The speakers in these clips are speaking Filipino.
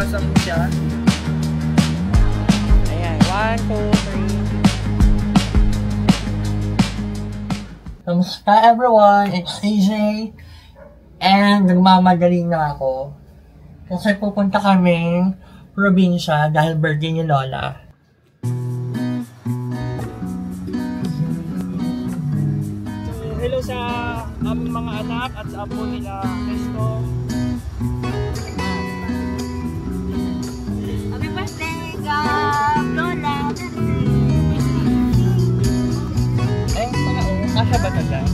hinugasan ko siya. Ayan, 1, 2, 3. Kamusta everyone? It's CJ. And nagmamadali na ako. Kasi pupunta kaming probinsya dahil birthday ni Lola. Hello sa aming mga anak at sa apo nila Cristo. Happy birthday, God! Lola! Ay, pala o. Kasha ba taga?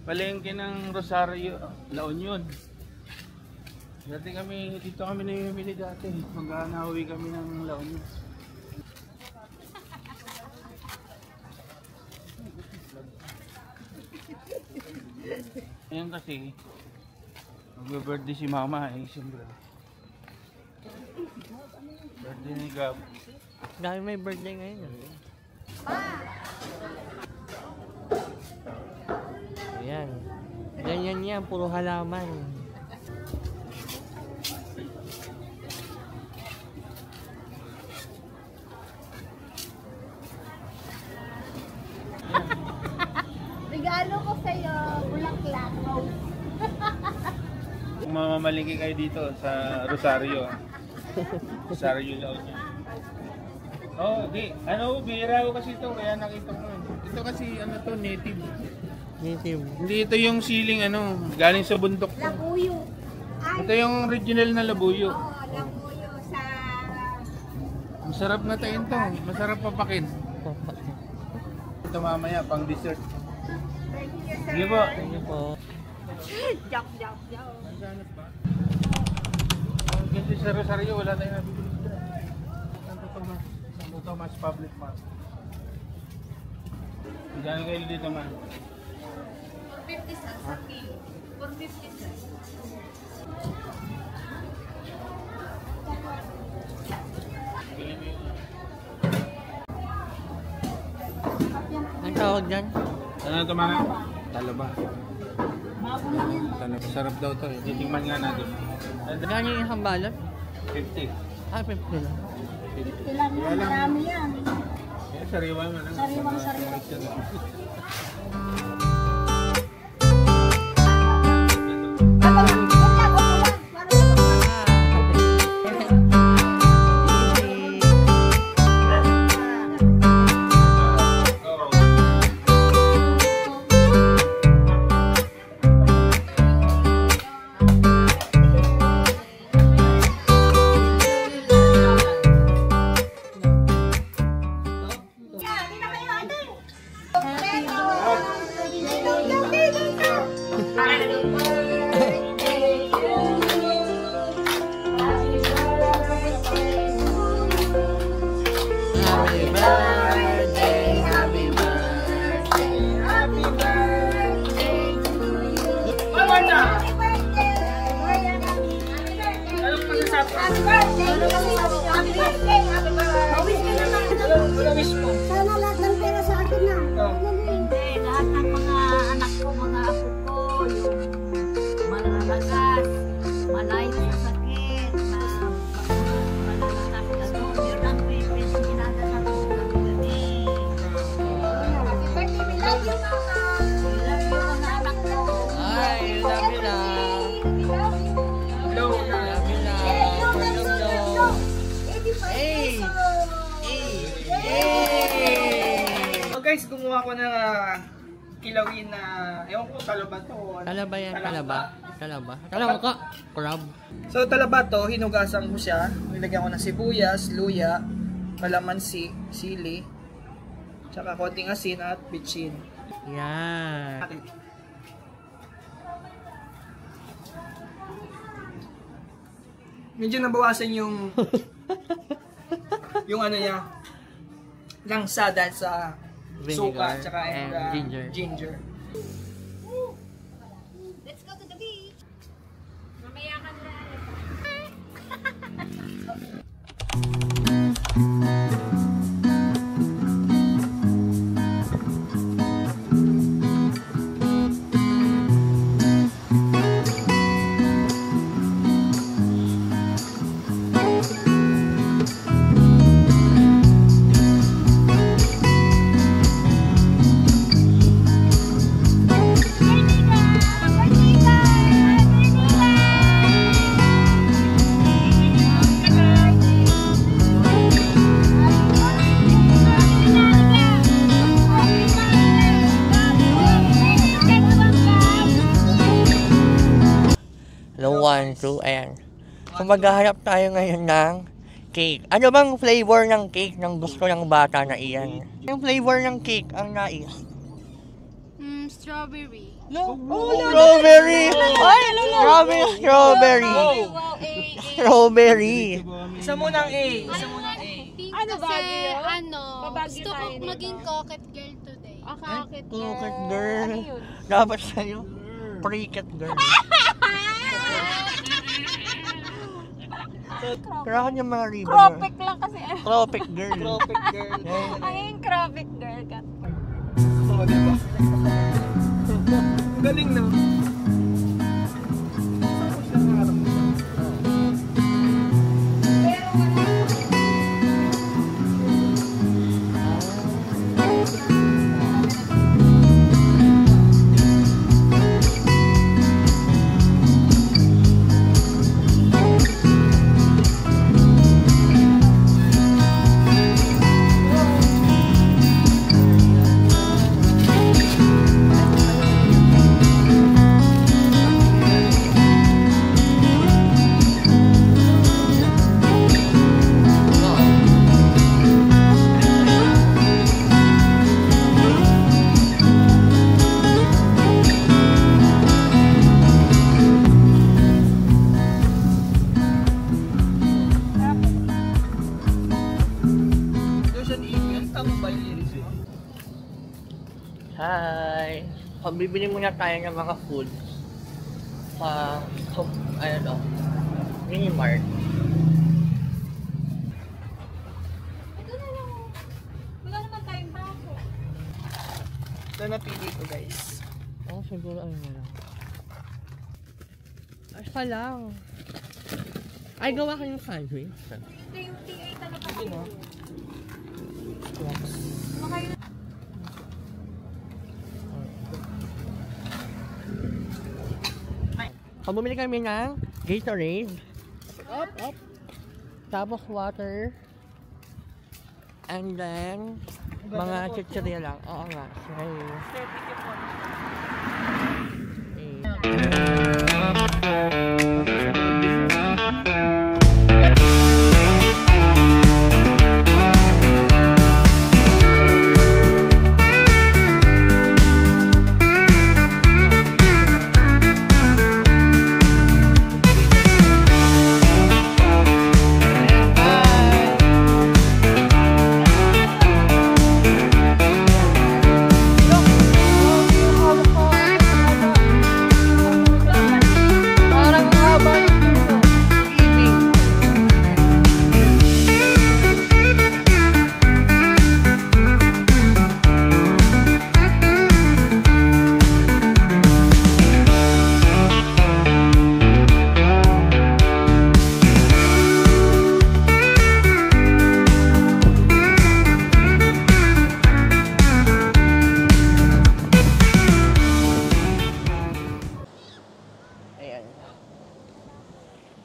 Palengke ng Rosario, La Union. Dito kami namimili dati. Mag-anawi kami ng La Union. Ayan kasi, mag-birthday si Mama eh, siyempre. Birthday ni Gab. Dahil may birthday ngayon. Ayan. Ganyan yan, puro halaman. Regalo ko sa'yo, bulaklak. Kung mamamalingki kayo dito sa Rosario. Rosario La Union. Oh, di. Ano, bihira ko kasi ito, kaya nakita ko. Ito kasi, ano to, native. Native. Hindi ito yung siling, ano, galing sa bundok. Labuyo. Ito yung original na labuyo. Oo, labuyo sa... Masarap na tayo ito. Masarap papakin. Ito mamaya, pang dessert. Sige po. Thank you po. Jok, jok, jok. Naghanap ba? Kasi sa Rosario, wala tayong nabibili dito. Santo Tomas Public Market. Magkano kayo dito man? 50 cents a kilo. 450 cents. Ang tawag dyan? Ano ito mga? Talaba. Sarap daw ito eh. Titingman nga natin. Gano'n yung isang balot? 50. Ah, 50 lang. Ilan yan? Marami yan. Eh, sariwa mo lang. Sariwang sariwa. Sana lahat ng pera sa akin na. Hindi, lahat ng mga anak ko, mga apo ko, yung malalagas, malay sa sakit, malalagas na doon, yun ang pwede ginagawa ko sa gabi. Happy birthday, we love you, mama. We love you, mga anak ko. Ay, love you na. Hello. Love you na. Hey! So guys, gumawa ko ng kilawin na, ewan ko, talaba to. Talaba yan, talaba. Talaba. Talaba ka. Crab. So talaba to, hinugasan ko siya. Nilagyan ko ng sibuyas, luya, kalamansi, sili, tsaka konting asin at bitchin. Yan. Medyo nabawasan yung yung ano niya, langsa dahil sa Vinegar suka, tsaka and ginger. Let's go to the beach. Mamaya ka na. Hello, 1, 2, and so maghahanap tayo ngayon ng cake. Ano bang flavor ng cake ng gusto ng bata na iyan? Yung flavor ng cake ang nais? Strawberry. Strawberry! Ay! Grabe yung strawberry! Wow, Strawberry! Isa munang A. Isa munang A. Ano ba yun? Babagyo Gusto ko tayo nito. maging coquette girl today. Akakit Coquette girl. Dapat sa'yo, cricket girl. Kailangan yung mga ribbon. Cropic lang kasi. Tropic girl. Tropic girl. Ay, yung cropic girl ka. Oo, diba? Galing no? Hi! Pabibili muna tayo ng mga food sa Minimart. Wala naman tayong bako. Ito napili ko guys. Siguro ano na lang. Asa lang. Ay, gawa ka yung sandwich. Ito yung T8 na Ito kasi. no? Baka yun. Bumili kami ng Gatorade. Tapos water. And then, mga chichirya lang. Oo nga. Sorry.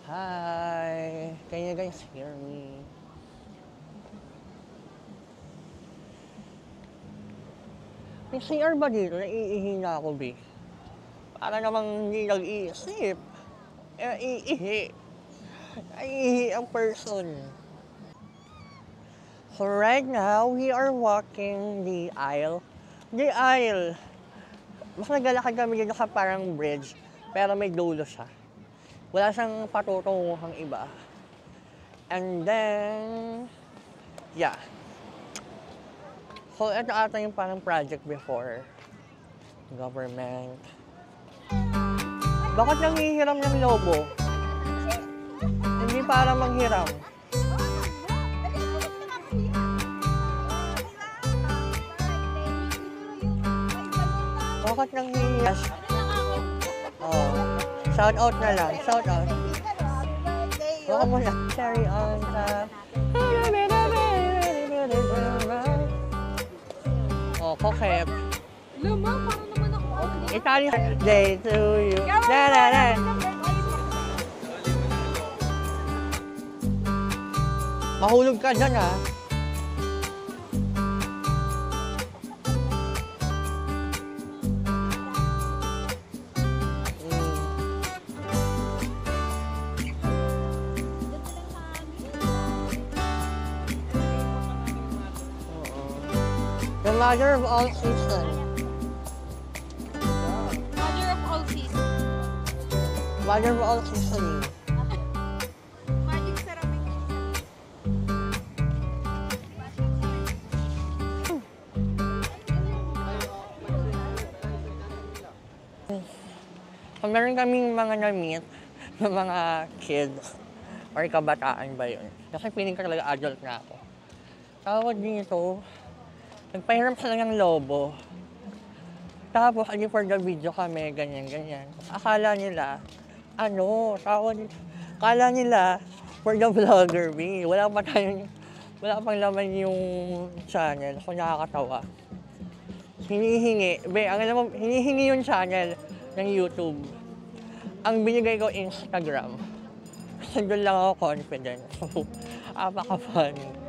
Hi! Can you guys hear me? May CR ba dito? Naiihi na ako, B. Para namang hindi nag-iisip. Iihi. Naiihi ang person. So right now, we are walking the aisle. The aisle. Mas naglalakad kami dito sa parang bridge. Pero may dulo siya. Wala siyang patutunguhang iba. And then, yeah. So, ito ata yung parang project before. Government. Bakit nanghihiram ng lobo? Hindi para manghiram. Bakit nanghihiram? Oh. Shout out na lang. Shout out. Baka mo na. Cherry on top. Oh, kokep. Luma, parang naman ako. Italian day to you. Na na na. Mahulog ka dyan, ha? The mother of all seasons. Mother of all seasons. Mother of all seasoning. Magic ceramic. Kung meron kaming mga na-meet ng mga kids or kabataan ba yun? Kasi feeling ko talaga adult na ako. Tawag dito, nagpahiram sila ng lobo. Tapos, for the video kami, ganyan-ganyan. Akala nila, akala nila, for the vlogger, wala pang laman yung channel, so nakakatawa. Hinihingi yung channel ng YouTube. Ang binigay ko, Instagram. Kasi doon lang ako confident. So, apaka-funny.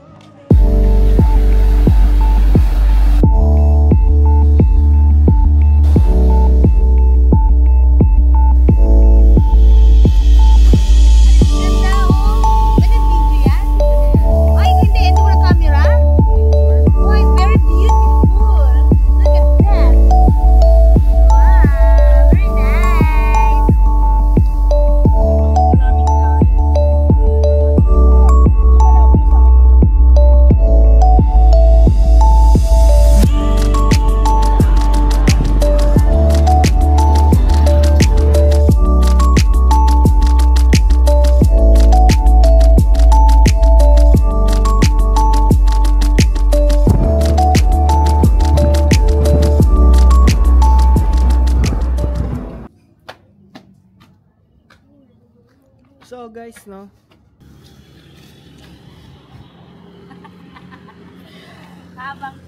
So guys, no? Habang